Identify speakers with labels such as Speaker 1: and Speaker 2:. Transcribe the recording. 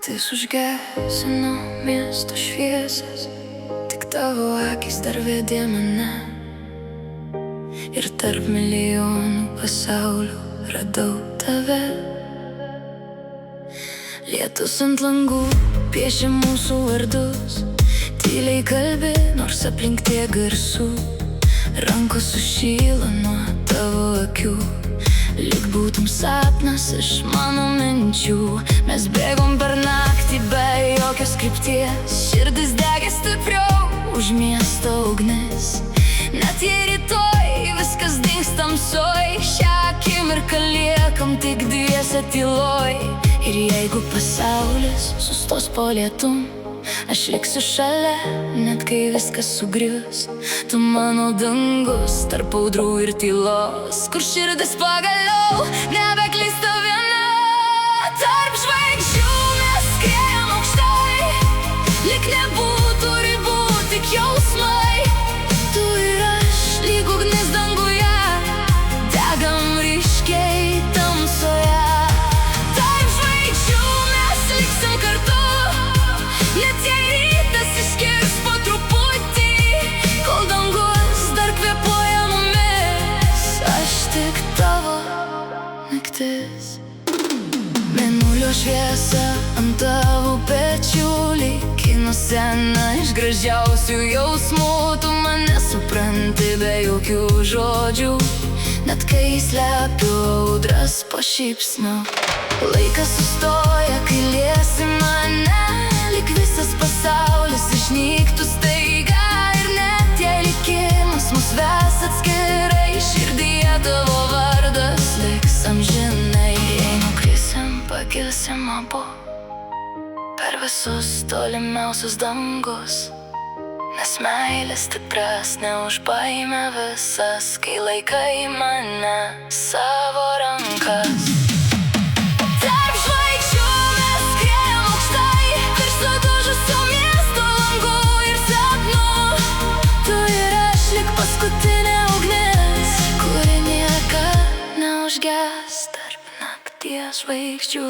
Speaker 1: Naktis užgesino miesto šviesas, tik tavo akys dar vedė mane. Ir tarp milijonų pasaulių radau tave. Lietus ant langų piešia mūsų vardus, tyliai kalbi, nors aplink tiek garsų. Rankos sušyla nuo tavo akių, lyg būtum sapnas iš mano minčių. Mes bėgom per naktį be jokios krypties, širdis degė stipriau už miesto ugnis. Net jei rytoj viskas dings tamsoj, šią akimirką liekam tik dviese tyloj. Ir jeigu pasaulis sustos po lietum, aš liksiu šalia, net kai viskas sugrius. Tu mano dangus tarp audrų ir tylos, kur širdis pagaliau nebeklysta viena. Tarp žvaigždžių mes skriejam aukštai, lyg nebūtų ribų, tik jausmai. Tu ir aš, lyg ugnis danguje, degam ryškiai tamsoje. Tarp žvaigždžių mes liksim kartu, net jei rytas išskirs po truputį, kol dangus dar kvėpuoja mumis. Aš tik tavo naktis. Mėnulio šviesa ant tavo pečių, lyg kino scena iš gražiausių jausmų. Tu mane supranti be jokių žodžių, net kai slepiu audras po šypsniu. Laikas sustoja, kai liesi mane, lyg visas pasaulis išnyktų staiga. Ir net jei likimas mus ves atskirai, širdyje tavo vardas liks amžinai. Jei nukrisim, pakilsim abu per visus tolimiausius dangus, nes meilė stipresnė už baimę visas, kai laikai mane savo rankas. Tarp žvaigždžių mes skriejam aukštai, virš sudužusio miesto langų ir sapnų. Tu ir aš, lyg paskutinė ugnis, kuri niekad neužges tarp nakties žvaigždžių.